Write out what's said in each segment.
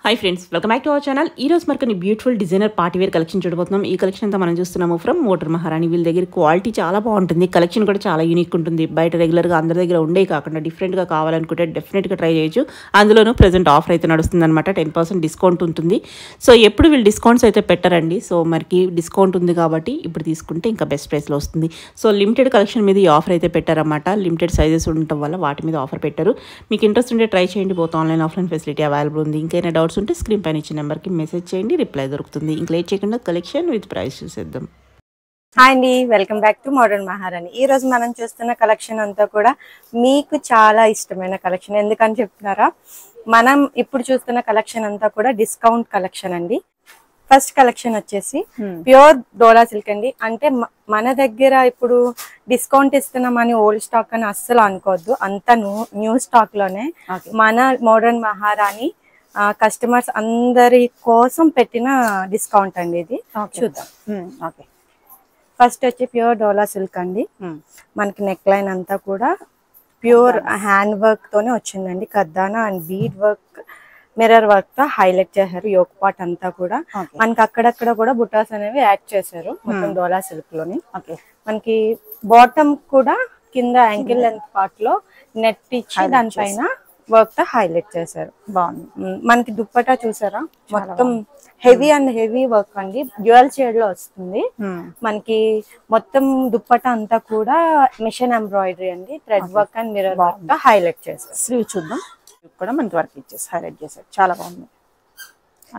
Hi friends, welcome back to our channel. ఈ రోజు మనకి beautiful designer party wear collection చూడబోతున్నాం. ఈ కలెక్షన్ అంతా మనం చూస్తున్నాము ఫ్రమ్ మోటర్ మహారాణి. వీళ్ళ దగ్గర క్వాలిటీ చాలా బాగుంటుంది, కలెక్షన్ కూడా చాలా యూనిక్ ఉంటుంది. బయట రెగ్యులర్గా అందరి దగ్గర ఉండే కాకుండా డిఫరెంట్గా కావాలనుకుంటే డెఫినెట్గా ట్రై చేయొచ్చు. అందులోనూ ప్రెజెంట్ ఆఫర్ అయితే నడుస్తుంది అనమాట, 10% డిస్కౌంట్ ఉంటుంది. సో ఎప్పుడు వీళ్ళు డిస్కౌంట్స్ అయితే పెట్టరండి. సో మనకి డిస్కౌంట్ ఉంది కాబట్టి ఇప్పుడు తీసుకుంటే ఇంకా బెస్ట్ ప్రైస్లో వస్తుంది. సో లిమిటెడ్ కలెక్షన్ మీద ఈ ఆఫర్ అయితే పెట్టారన్నమాట. లిమిటెడ్ సైజెస్ ఉండటం వల్ల వాటి మీద ఆఫర్ పెట్టారు. మీకు ఇంట్రెస్ట్ ఉంటే ట్రై చేయండి. Both online offline facility available ఉంది. ఇంకైనా డౌట్స్ ఉంటే స్క్రీన్ పైన ఇచ్చిన నెంబర్కి మెసేజ్ చేయండి, రిప్లై దొరుకుతుంది. ఇంకా లేట్ చేయకుండా కలెక్షన్ విత్ ప్రైస్ చూసేద్దాం. హాయ్ అండి, వెల్కమ్ బ్యాక్ టు మోడర్న్ మహారాణి. ఈ రోజు మనం చూస్తున్న కలెక్షన్ అంతా కూడా మీకు చాలా ఇష్టమైన కలెక్షన్. ఎందుకని చెప్తున్నారా, మనం ఇప్పుడు చూస్తున్న కలెక్షన్ అంతా కూడా డిస్కౌంట్ కలెక్షన్ అండి. ఫస్ట్ కలెక్షన్ వచ్చేసి ప్యూర్ డోలా సిల్క్ అండి. అంటే మన దగ్గర ఇప్పుడు డిస్కౌంట్ ఇస్తున్నామని ఓల్డ్ స్టాక్ అని అస్సలు అనుకోవద్దు, అంతా న్యూ స్టాక్ లోనే మన మోడర్న్ మహారాణి కస్టమర్స్ అందరి కోసం పెట్టిన డిస్కౌంట్ అండి. ఇది చూద్దాం. ఓకే, ఫస్ట్ వచ్చి ప్యూర్ డోలా సిల్క్ అండి. మనకి నెక్ లైన్ అంతా కూడా ప్యూర్ హ్యాండ్ వర్క్ తోనే వచ్చిందండి. కద్దానా and bead work, mirror work తో హైలైట్ చేశారు. యోక్ పార్ట్ అంతా కూడా మనకి అక్కడక్కడ కూడా బుటాస్ అనేవి యాడ్ చేశారు మొత్తం డోలా సిల్క్ లోని. మనకి బాటమ్ కూడా కింద యాంకిల్ లెంత్ పార్ట్ లో నెట్ ఇచ్చి దానిపైన వర్క్ తో హైలైట్ చేశారు. బాగుంది. మనకి దుప్పటా చూసారా, మొత్తం హెవీ అండ్ హెవీ వర్క్ అండి. డ్యూయల్ షేడ్ లో వస్తుంది. మనకి మొత్తం దుప్పటా అంతా కూడా మిషన్ ఎంబ్రాయిడరీ అండి. Thread work and mirror work తో హైలైట్ చేశారు. స్లీవ్ చూద్దాం, కూడా మనకి వర్క్ ఇచ్చేసి హైలైట్ చేశారు, చాలా బాగుంది.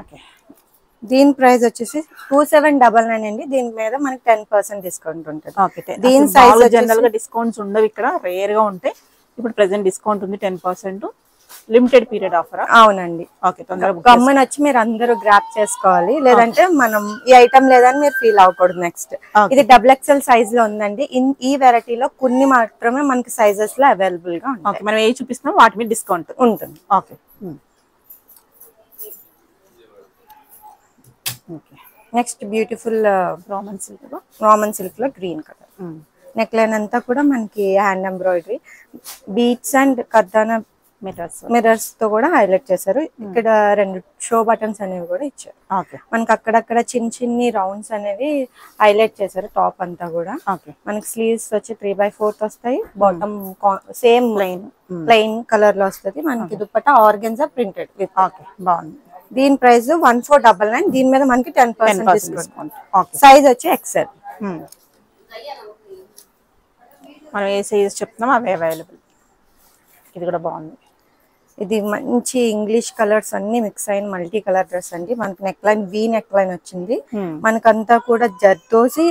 ఓకే, దీని ప్రైస్ వచ్చేసి 2799 అండి. దీని మీద మనకి 10% డిస్కౌంట్ ఉంటుంది. ఓకే, దీని సైజ్ జనరల్ గా డిస్కౌంట్స్ ఉండవు, ఇక్కడ రేర్ గా ఉంటాయి. ఇప్పుడు ప్రెసెంట్ డిస్కౌంట్ ఉంది 10%, లిమిటెడ్ పీరియడ్ ఆఫర్. అవునండి. ఓకే, తొందరగా గమ్మని వచ్చి మీరు అందరూ గ్రాప్ చేసుకోవాలి, లేదంటే మనం ఈ ఐటమ్ లేదని మీరు ఫీల్ అవ్వకూడదు. నెక్స్ట్ ఇది XXL సైజ్ లో ఉందండి. ఈ వెరైటీలో కొన్ని మాత్రమే మనకి సైజెస్ లో అవైలబుల్ గా ఉంటాయి. మనం ఏ చూపిస్తున్నాం వాటి మీద డిస్కౌంట్ ఉంటుంది. ఓకే, నెక్స్ట్ బ్యూటిఫుల్ రామన్ సిల్క్ లో గ్రీన్ కలర్ నెక్ లైన్ అంతా కూడా మనకి హ్యాండ్ ఎంబ్రాయిడరీ, బీట్స్ అండ్ కద్దానా మిర్రర్స్ తో కూడా హైలైట్ చేశారు. ఇక్కడ 2 షో బటన్స్ అనేవి కూడా ఇచ్చారు. మనకి అక్కడక్కడ చిన్ని రౌండ్స్ అనేవి హైలైట్ చేశారు. టాప్ అంతా కూడా మనకి స్లీవ్స్ వచ్చి 3/4 వస్తాయి. బాటమ్ సేమ్ ప్లెయిన్ కలర్ లో వస్తుంది. మనకి దుప్పట్టా ఆర్గెన్జా ప్రింటెడ్ విత్. బాగుంది. దీని ప్రైస్ 1499. దీని మీద మనకి 10% డిస్కౌంట్. సైజ్ వచ్చి XL. మనం ఏ సైజ్ చెప్తున్నాం అవి అవైలబుల్. ఇది కూడా బాగుంది. ఇది మంచి ఇంగ్లీష్ కలర్స్ అన్ని మిక్స్ అయిన మల్టీ కలర్ డ్రెస్ అండి. మనకి నెక్ లైన్ నెక్ లైన్ వచ్చింది. మనకంతా కూడా జర్దోజీ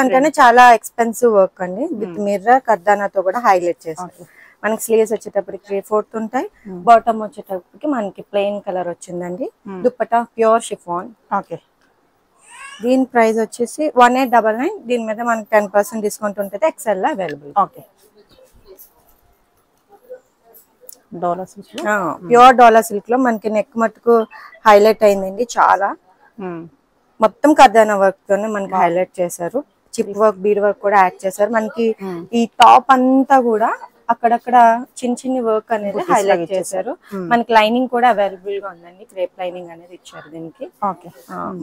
అంటేనే చాలా ఎక్స్పెన్సివ్ వర్క్ అండి. విత్ మిర్రర్ కద్దానాతో కూడా హైలైట్ చేస్తారు. మనకి స్లీవ్స్ వచ్చేటప్పటికి 3/4 ఉంటాయి. బాటమ్ వచ్చేటప్పటికి మనకి ప్లెయిన్ కలర్ వచ్చిందండి. Dupatta pure chiffon. ఓకే, దీని ప్రైస్ వచ్చేసి 1899. దీని మీద మనకి 10% డిస్కౌంట్ ఉంటుంది. XL లో అవైలబుల్. ఓకే, డోలా సిల్క్, ప్యూర్ డోలా సిల్క్ లో మనకి నెక్ మట్టుకు హైలైట్ అయిందండి. చాలా మొత్తం కద్దానా వర్క్ తోనే మనకి హైలైట్ చేశారు. చిప్ వర్క్, బీడ్ వర్క్ కూడా యాడ్ చేశారు. మనకి ఈ టాప్ అంతా కూడా అక్కడక్కడ చిన్ని వర్క్ అనేది హైలైట్ చేశారు. మనకి లైనింగ్ కూడా అవైలబుల్ గా ఉందండి. క్రేప్ లైనింగ్ అనేది ఇచ్చారు దీనికి.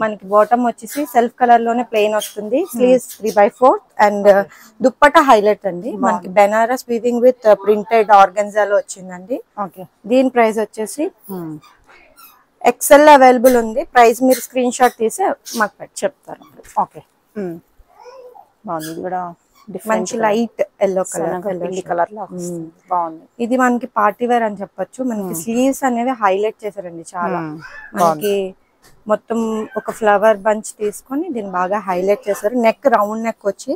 మనకి బాటమ్ వచ్చేసి సెల్ఫ్ కలర్ లోనే ప్లెయిన్ వస్తుంది. స్లీవ్స్ 3/4 అండ్ దుప్పట్టా హైలైట్ అండి. మనకి బెనారస్ వీవింగ్ విత్ ప్రింటెడ్ ఆర్గెన్జాలో వచ్చిందండి. దీని ప్రైస్ వచ్చేసి XL లో అవైలబుల్ ఉంది. ప్రైస్ మీరు స్క్రీన్ షాట్ తీసి మాకు పెట్టి చెప్తారు. ఓకే, బాగుంది. ఇది కూడా మంచి లైట్ ఎల్లో కలర్ లో బాగుంది. ఇది మనకి పార్టీ వేర్ అని చెప్పొచ్చు. మనకి స్లీవ్స్ అనేవి హైలైట్ చేశారండి చాలా. మనకి మొత్తం ఒక ఫ్లవర్ బంచ్ తీసుకొని దీన్ని బాగా హైలైట్ చేశారు. నెక్ రౌండ్ నెక్ వచ్చి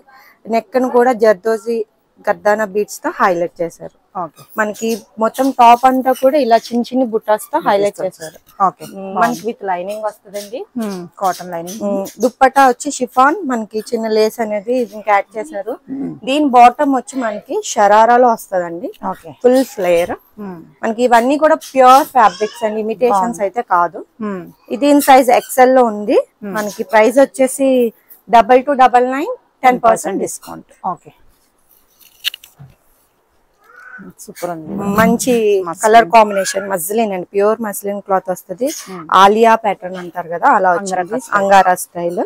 నెక్ ను కూడా జర్దోజీ కద్దానా బీట్స్ తో హైలైట్ చేశారు. మనకి మొత్తం టాప్ అంతా కూడా ఇలా చిన్ని బుట్టాస్ తో హైలైట్ చేశారు. మనకి విత్ లైనింగ్ వస్తుందండి, కాటన్ లైనింగ్. దుప్పట్టా వచ్చి షిఫాన్, మనకి చిన్న లేస్ అనేది ఇంకా యాడ్ చేశారు. దీని బాటమ్ వచ్చి మనకి షరారాలో వస్తుందండి, ఫుల్ ఫ్లేర్. మనకి ఇవన్నీ కూడా ప్యూర్ ఫ్యాబ్రిక్స్ అండి, ఇమిటేషన్స్ అయితే కాదు. దీని సైజ్ XL లో ఉంది. మనకి ప్రైస్ వచ్చేసి 2299, 10% డిస్కౌంట్. ఓకే, సూపర్ ఉంది. మంచి కలర్ కాంబినేషన్ మస్లిన్ అండి, ప్యూర్ మస్లిన్ క్లాత్ వస్తుంది. ఆలియా ప్యాటర్న్ అంటారు కదా అలా వచ్చింది, అంగారా స్టైల్.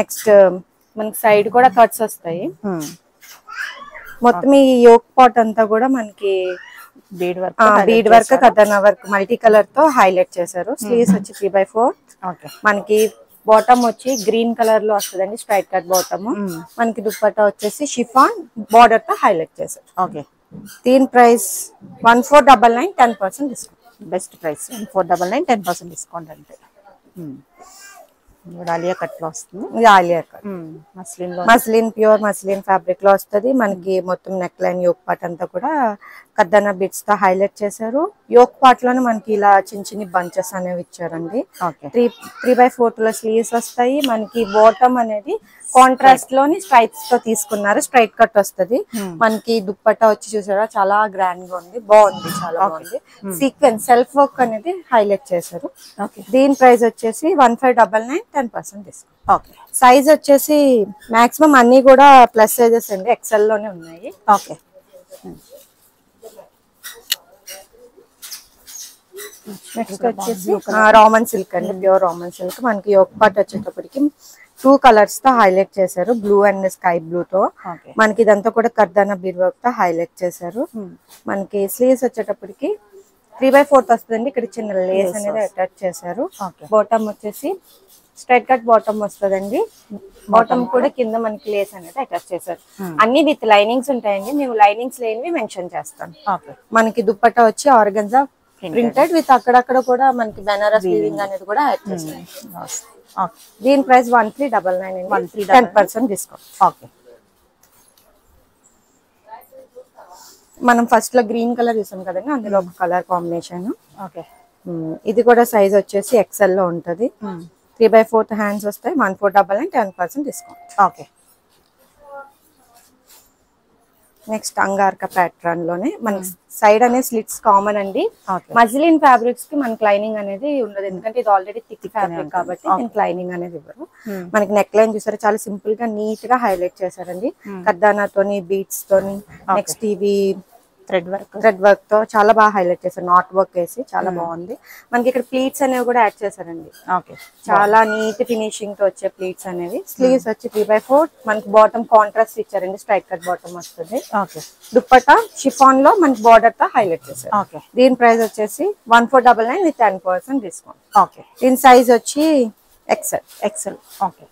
నెక్స్ట్ మనకి సైడ్ కూడా కట్స్ వస్తాయి. మొత్తం ఈ యోక్ పాట్ అంతా కూడా మనకి బీడ్ వర్క్ కథన వర్క్ మల్టీ కలర్ తో హైలైట్ చేశారు. స్లీవ్స్ వచ్చి 3/4. మనకి బాటమ్ వచ్చి గ్రీన్ కలర్ లో వస్తుందండి, స్ట్రైట్ కట్ బాటమ్. మనకి దుప్పట్టా వచ్చేసి షిఫాన్ బార్డర్ తో హైలైట్ చేశారు. ఓకే, దీని price 1499, 10% discount. Best price 1499, 10% discount అంటే. ఆలియా కట్ లో వస్తుంది. ఇది Alia cut muslin pure muslin fabric లో వస్తుంది. మనకి మొత్తం నెక్ లైన్ యోక్ పార్ట్ అంతా కూడా కద్దన బిట్స్ తో హైలైట్ చేశారు. యోక్ పార్ట్ లోనే మనకి ఇలా చిన్న చిన్న బంచెస్ అనేవి ఇచ్చారండి. 3/4 లో స్లీవ్స్ వస్తాయి. మనకి బాటమ్ అనేది కాంట్రాస్ట్ లోని స్ట్రైప్స్ తో తీసుకున్నారు, స్ట్రైట్ కట్ వస్తుంది. మనకి దుప్పట్టా వచ్చి చూసారా చాలా గ్రాండ్ గా ఉంది, బాగుంది, చాలా బాగుంది. సీక్వెన్స్ సెల్ఫ్ వర్క్ అనేది హైలైట్ చేశారు. దీని ప్రైస్ వచ్చేసి 1599, 10% డిస్కౌంట్. ఓకే, సైజ్ వచ్చేసి మాక్సిమం అన్ని కూడా ప్లస్ సైజెస్ అండి, ఎక్సెల్ లోనే ఉన్నాయి. ఓకే, నెక్స్ట్ వచ్చేసి రామన్ సిల్క్ అండి, ప్యూర్ రామన్ సిల్క్. మనకి యోక్ పార్ట్ వచ్చేటప్పటికి 2 కలర్స్ తో హైలైట్ చేశారు, బ్లూ అండ్ స్కై బ్లూ తో. మనకి ఇదంతా కూడా కర్దానా బీడ్ వర్క్ తో హైలైట్ చేశారు. మనకి స్లీవ్స్ వచ్చేటప్పటికి 3/4 వస్తుందండి. ఇక్కడ చిన్న లేస్ అనేది అటాచ్ చేశారు. బాటమ్ వచ్చేసి స్ట్రైట్ కట్ బాటమ్ వస్తుందండి. బాటమ్ కూడా కింద మనకి లేస్ అనేది అటాచ్ చేశారు. అన్ని విత్ లైనింగ్స్ ఉంటాయండి, మేము లైనింగ్స్ లేనివి మెన్షన్ చేస్తాం. మనకి దుప్పట్టా వచ్చి ఆర్గన్జా ప్రింటెడ్ విత్ అక్కడక్కడ కూడా మనకి బెనారస్ వీవింగ్ అనేది కూడా యాడ్ చేశారు. దీని ప్రైస్ 1399, 10% డిస్కౌంట్. ఓకే, మనం ఫస్ట్ లో గ్రీన్ కలర్ చూసాం కదండి, అందులో ఒక కలర్ కాంబినేషన్. ఓకే, ఇది కూడా సైజ్ వచ్చేసి ఎక్సెల్ లో ఉంటది. 3/4 హ్యాండ్స్ వస్తాయి. 1499, 10% డిస్కౌంట్. ఓకే, నెక్స్ట్ అంగార్కా ప్యాటర్న్ లోనే మనకి సైడ్ అనేది స్లిట్స్ కామన్ అండి. మజ్లిన్ ఫ్యాబ్రిక్స్ కి మనకి లైనింగ్ అనేది ఉండదు, ఎందుకంటే ఇది ఆల్రెడీ థిక్ ఫ్యాబ్రిక్ కాబట్టి దీనికి లైనింగ్ అనేది ఇవ్వరు. మనకి నెక్ లైన్ చూసారా చాలా సింపుల్ గా నీట్ గా హైలైట్ చేశారండి, కర్దానాతోని బీట్స్ తోని. నెక్స్ట్ ఇవి థ్రెడ్ వర్క్ తో చాలా బాగా హైలైట్ చేశారు, నాట్ వర్క్ వేసి చాలా బాగుంది. మనకి ఇక్కడ ప్లీట్స్ అనేవి కూడా యాడ్ చేశారండి. చాలా నీట్ ఫినిషింగ్ తో వచ్చే ప్లీట్స్ అనేవి. స్లీవ్స్ వచ్చి 3/4. మనకి బాటమ్ కాంట్రాస్ట్ ఇచ్చారండి, స్ట్రైట్ కట్ బాటమ్ వస్తుంది. దుప్పట్టా షిఫాన్ లో మనకి బార్డర్ తో హైలైట్ చేశారు. దీని ప్రైస్ వచ్చేసి 1499 విత్ 10% డిస్కౌంట్. ఓకే, దీని సైజ్ వచ్చి ఎక్సెల్. ఓకే,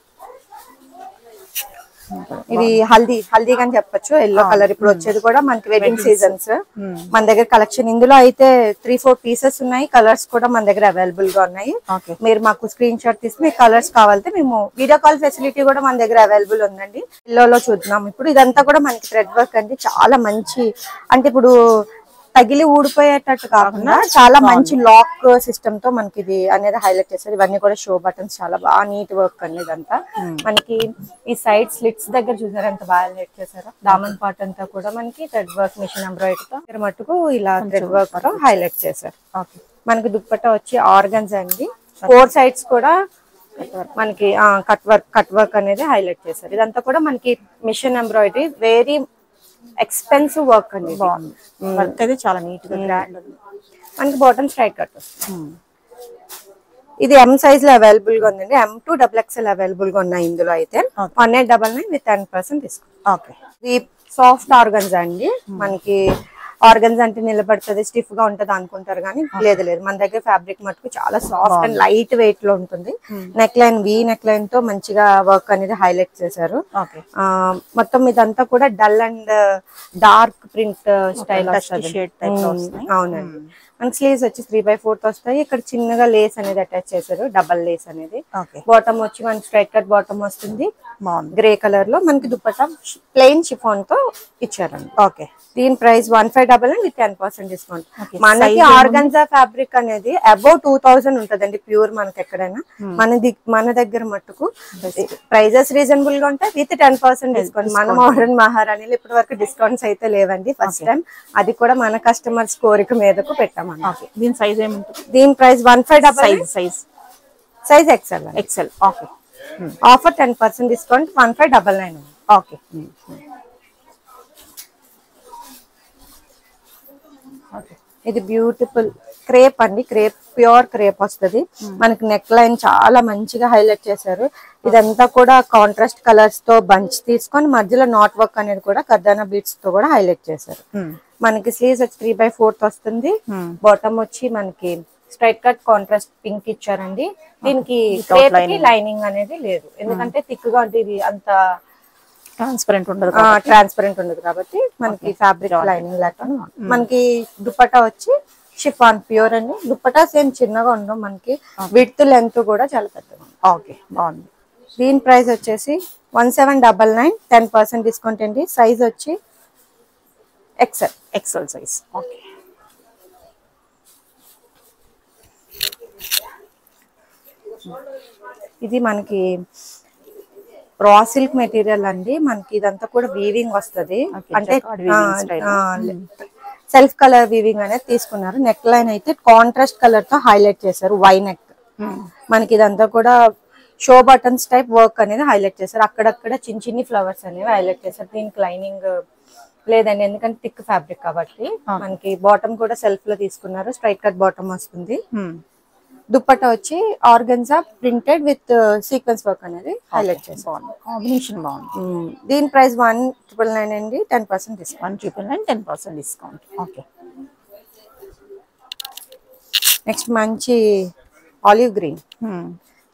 ఇది హల్దీ అని చెప్పొచ్చు, ఎల్లో కలర్. ఇప్పుడు వచ్చేది కూడా మనకి వెడ్డింగ్ సీజన్స్ మన దగ్గర కలెక్షన్. ఇందులో అయితే 3-4 పీసెస్ ఉన్నాయి, కలర్స్ కూడా మన దగ్గర అవైలబుల్ గా ఉన్నాయి. మీరు మాకు స్క్రీన్ షాట్ తీసి మీకు కలర్స్ కావాలంటే మేము వీడియో కాల్ ఫెసిలిటీ కూడా మన దగ్గర అవైలబుల్ ఉందండి. ఎల్లోలో చూద్దాం ఇప్పుడు. ఇదంతా కూడా మనకి థ్రెడ్ వర్క్ అండి, చాలా మంచి, అంటే ఇప్పుడు తగిలి ఊడిపోయేటట్టు కాకుండా చాలా మంచి లాక్ సిస్టమ్ తో మనకి ఇది అనేది హైలైట్ చేస్తారు. ఇవన్నీ కూడా షో బటన్స్, చాలా బాగా నీట్ వర్క్ అండి ఇదంతా. మనకి ఈ సైడ్ స్లిట్స్ దగ్గర చూసారు ఎంత బాగా హైలైట్ చేశారు. దామన్ పార్ట్ అంతా కూడా మనకి థ్రెడ్ వర్క్ మిషన్ ఎంబ్రాయిడరీ తో ఇక్కడ మట్టుకు ఇలా థ్రెడ్ వర్క్ తో హైలైట్ చేశారు. మనకి దుప్పట్టా వచ్చి ఆర్గన్స్ అండి, 4 సైడ్స్ కూడా మనకి కట్ వర్క్ అనేది హైలైట్ చేశారు. ఇదంతా కూడా మనకి machine embroidery, very expensive work అండి, బాగుంది వర్క్ అయితే చాలా నీట్ గా గ్రాండ్ ఉంది. మనకి బాటమ్ స్ట్రైట్ కట్ వస్తుంది. ఇది M సైజ్ లో అవైలబుల్ గా ఉందండి, M to XXL అవైలబుల్ గా ఉన్నాయి ఇందులో అయితే. 1899 విత్ 10% డిస్కౌంట్. ఓకే, ఇది సాఫ్ట్ ఆర్గన్స్ అండి. మనకి ఆర్గన్స్ అంటే నిలబడుతుంది, స్టిఫ్ గా ఉంటది అనుకుంటారు కానీ లేదు, మన దగ్గర ఫ్యాబ్రిక్ మటుకు చాలా సాఫ్ట్ అండ్ లైట్ వెయిట్ లో ఉంటుంది. నెక్ లైన్ నెక్ లైన్ తో మంచిగా వర్క్ అనేది హైలైట్ చేశారు. మొత్తం ఇదంతా కూడా dull and dark print style వస్తుంది. అవునండి, మనకి స్లీవ్స్ వచ్చి 3/4 వస్తాయి. ఇక్కడ చిన్నగా లేస్ అనేది అటాచ్ చేశారు, డబల్ లేస్ అనేది. బాటమ్ వచ్చి మనకి స్ట్రైట్ కట్ బాటమ్ వస్తుంది, గ్రే కలర్ లో. మనకి దుప్పట్టా ప్లెయిన్ షిఫాన్ తో ఇచ్చారండి. ఓకే, దీని ప్రైస్ 1599 విత్ 10% డిస్కౌంట్. మనకి ఆర్గన్జా ఫ్యాబ్రిక్ అనేది అబౌవ్ 2000 ఉంటదండి ప్యూర్. మనకి ఎక్కడైనా మన దగ్గర మట్టుకు ప్రైజెస్ రీజనబుల్ గా ఉంటాయి విత్ 10% డిస్కౌంట్. మన మోడర్న్ మహారాణిలో ఇప్పటి వరకు డిస్కౌంట్స్ అయితే లేవండి, ఫస్ట్ టైం. అది కూడా మన కస్టమర్స్ కోరిక మీదకు పెట్టామన్నమాట. దీని సైజ్ ఏముంటుంది? దీని price 1599, size XL. Okay, offer 10% discount 1599. Okay, ఇది బ్యూటిఫుల్ క్రేప్ అండి, క్రేప్ ప్యూర్ క్రేప్ వస్తుంది. మనకి నెక్ లైన్ చాలా మంచిగా హైలైట్ చేశారు. ఇదంతా కూడా కాంట్రాస్ట్ కలర్స్ తో బంచ్ తీసుకొని మధ్యలో నాట్ వర్క్ అనేది కూడా కర్దానా బీట్స్ తో కూడా హైలైట్ చేశారు. మనకి స్లీవ్స్ వచ్చి 3/4 వస్తుంది. బాటమ్ వచ్చి మనకి స్ట్రైట్ కట్ కాంట్రాస్ట్ పింక్ ఇచ్చారండి. దీనికి లైనింగ్ అనేది లేదు, ఎందుకంటే థిక్ గా ఉంటుంది. ఇది అంత ట్రాన్స్పరెంట్ ఉండదు కాబట్టి మనకి ఫ్యాబ్రిక్ లైనింగ్ లేకుండా. మనకి దుపట్టా వచ్చి షిఫాన్ ప్యూర్ అండి. దుపట్టా సేమ్ చిన్నగా ఉండవు, మనకి విడ్త్ లెంత్ కూడా చాలా పెద్దగా. ఓకే, బాగుంది. దీని ప్రైస్ వచ్చేసి 1799, 10% డిస్కౌంట్ అండి. సైజ్ వచ్చి ఎక్సెల్ సైజ్. ఓకే, ఇది మనకి రా సిల్క్ మెటీరియల్ అండి. మనకి ఇదంతా కూడా వీవింగ్ వస్తుంది, అంటే సెల్ఫ్ కలర్ వీవింగ్ అనేది తీసుకున్నారు. నెక్ లైన్ అయితే కాంట్రాస్ట్ కలర్ తో హైలైట్ చేశారు, వై నెక్. మనకి ఇదంతా కూడా షో బటన్స్ టైప్ వర్క్ అనేది హైలైట్ చేశారు. అక్కడక్కడ చిన్న చిన్ని ఫ్లవర్స్ అనేవి హైలైట్ చేశారు. దీనికి లైనింగ్ లేదండి, ఎందుకంటే థిక్ ఫ్యాబ్రిక్ కాబట్టి. మనకి బాటమ్ కూడా సెల్ఫ్ లో తీసుకున్నారు, స్ట్రైట్ కట్ బాటమ్ వస్తుంది. దుపట్టా వచ్చి organza printed with sequence work అనేది హైలైట్ చేశారు. కాంబినేషన్ బాగుంది. దీని ప్రైస్ 1999 అండి, 10% డిస్కౌంట్. 1999, 10% డిస్కౌంట్. ఓకే, నెక్స్ట్ మంచి ఆలివ్ గ్రీన్,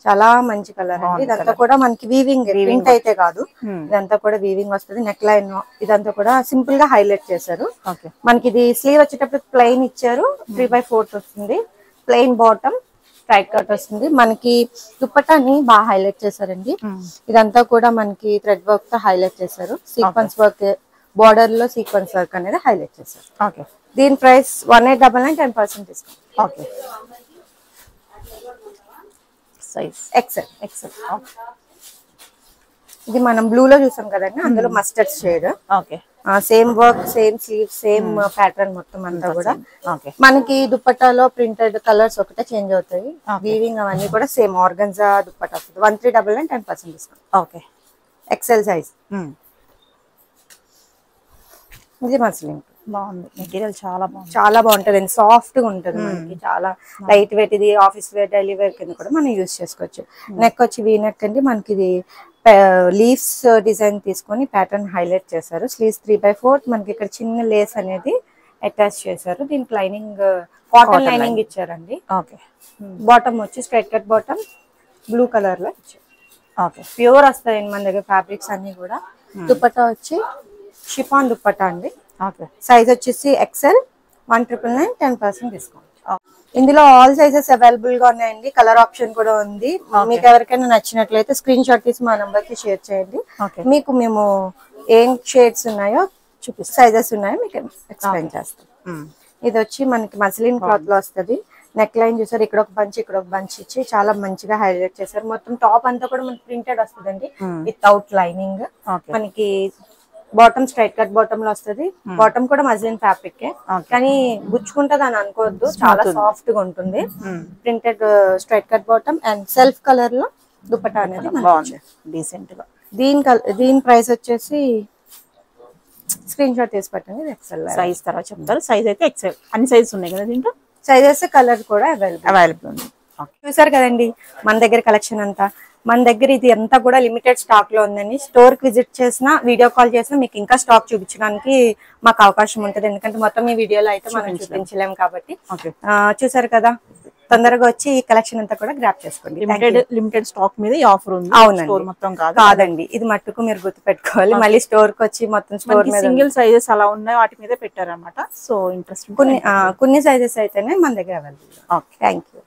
చాలా మంచి కలర్ అండి. ఇదంతా కూడా మనకి వీవింగ్ ప్రింట్ అయితే కాదు, ఇదంతా కూడా వీవింగ్ వస్తుంది. నెక్ లైన్ ఇదంతా కూడా సింపుల్ గా హైలైట్ చేశారు. మనకి ఇది స్లీవ్ వచ్చేటప్పుడు ప్లెయిన్ ఇచ్చారు, 3/4 వస్తుంది. ప్లెయిన్ బాటమ్, స్ట్రైట్ కట్ వస్తుంది. మనకి దుపట్టాని బాగా హైలైట్ చేశారండి. ఇదంతా కూడా మనకి థ్రెడ్ వర్క్ తో హైలైట్ చేశారు. సీక్వెన్స్ వర్క్, బార్డర్ లో సీక్వెన్స్ వర్క్ అనేది హైలైట్ చేశారు. ఓకే, దీని price 1899, 10% discount. Okay, size XL. ఇది మనం బ్లూ లో చూసాం కదండి, అందులో mustard shade. Okay, same work, same sleeve, same pattern మొత్తం అంతా కూడా. మనకి దుపట్టాలో ప్రింటెడ్ కలర్స్ ఒకటే చేంజ్ అవుతాయి. వీవింగ్ అవన్నీ కూడా సేమ్ ఆర్గన్జా దుపట్టా వస్తుంది. 1399, 10% డిస్కౌంట్. Okay, XL size. ఇది మస్లిన్, బాగుంది. మెటీరియల్ చాలా బాగుంది, చాలా బాగుంటది అండి. సాఫ్ట్ గా ఉంటది, మనకి చాలా లైట్ వెయిట్. ఇది ఆఫీస్ వేర్, డైలీ వేర్ కింద కూడా మనం యూజ్ చేసుకోవచ్చు. నెక్ వచ్చి వీ నెక్ అండి. మనకి ఇది లీవ్స్ డిజైన్ తీసుకొని ప్యాటర్న్ హైలైట్ చేశారు. స్లీవ్స్ 3/4. మనకి ఇక్కడ చిన్న లేస్ అనేది అటాచ్ చేశారు. దీనికి లైనింగ్ కాటన్ లైనింగ్ ఇచ్చారండి. ఓకే, బాటమ్ వచ్చి straight cut bottom, blue colour లో ఇచ్చారు. ఓకే, ప్యూర్ వస్తాయండి మన దగ్గర ఫ్యాబ్రిక్స్ అన్ని కూడా. దుపట్టా వచ్చి షిఫాన్ దుపట్టా అండి. ఓకే, సైజ్ వచ్చేసి ఎక్సెల్, 1999, 10% డిస్కౌంట్. ఇందులో ఆల్ సైజెస్ అవైలబుల్ గా ఉన్నాయండి. కలర్ ఆప్షన్ కూడా ఉంది. మీకు ఎవరికైనా నచ్చినట్లయితే స్క్రీన్ షాట్ తీసి మా నంబర్ కి షేర్ చేయండి. మీకు మేము ఏం షేడ్స్ ఉన్నాయో చూపిస్తాం, సైజెస్ ఉన్నాయో మీకు ఎక్స్ప్లెయిన్ చేస్తాం. ఇది వచ్చి మనకి మస్లిన్ క్లాత్ లో వస్తుంది. నెక్ లైన్ చూసారు, ఇక్కడ ఒక బంచ్, ఇక్కడ ఒక బంచ్ ఇచ్చి చాలా మంచిగా హైలైట్ చేశారు. మొత్తం టాప్ అంతా కూడా మనకి ప్రింటెడ్ వస్తుందండి, వితౌట్ లైనింగ్. మనకి బాటమ్ స్ట్రైట్ కట్ బాటమ్ లో వస్తుంది. బాటమ్ కూడా మస్లిన్ ఫ్యాబ్రిక్, కానీ గుచ్చుకుంటది అని అనుకోవద్దు, చాలా సాఫ్ట్ గా ఉంటుంది. Printed straight cut bottom and self colour లో దుపట్టా అనేది బాగుంది, డీసెంట్ గా. దీని ప్రైస్ వచ్చేసి స్క్రీన్ షాట్ తీసి పెట్టండి. ఎక్సెల్ సైజ్ తర్వాత చెప్తారు. సైజ్ అయితే ఎక్సెల్, అన్ని సైజెస్ ఉన్నాయి కదా దీంట్లో. సైజెస్ కలర్ కూడా అవైలబుల్ ఉంది. చూసారు కదండి మన దగ్గర కలెక్షన్ అంతా. మన దగ్గర ఇది అంతా కూడా లిమిటెడ్ స్టాక్ లో ఉందండి. స్టోర్ కి విజిట్ చేసినా, వీడియో కాల్ చేసినా మీకు ఇంకా స్టాక్ చూపించడానికి మాకు అవకాశం ఉంటుంది, ఎందుకంటే మొత్తం ఈ వీడియోలో అయితే మనం చూపించలేము కాబట్టి. చూసారు కదా, తొందరగా వచ్చి ఈ కలెక్షన్ అంతా కూడా గ్రాప్ చేసుకోండి. లిమిటెడ్ స్టాక్ మీద ఈ ఆఫర్ ఉంది. అవునండి, మొత్తం కాదండి, ఇది మట్టుకు మీరు గుర్తు పెట్టుకోవాలి. మళ్ళీ స్టోర్ కి వచ్చి మొత్తం స్టోర్ మీద సింగిల్ సైజెస్ అలా ఉన్నాయి, వాటి మీద పెట్టారన్నమాట. సో ఇంట్రెస్ట్ కొన్ని సైజెస్ అయితేనే మన దగ్గర అవైలబుల్. Okay, thank you.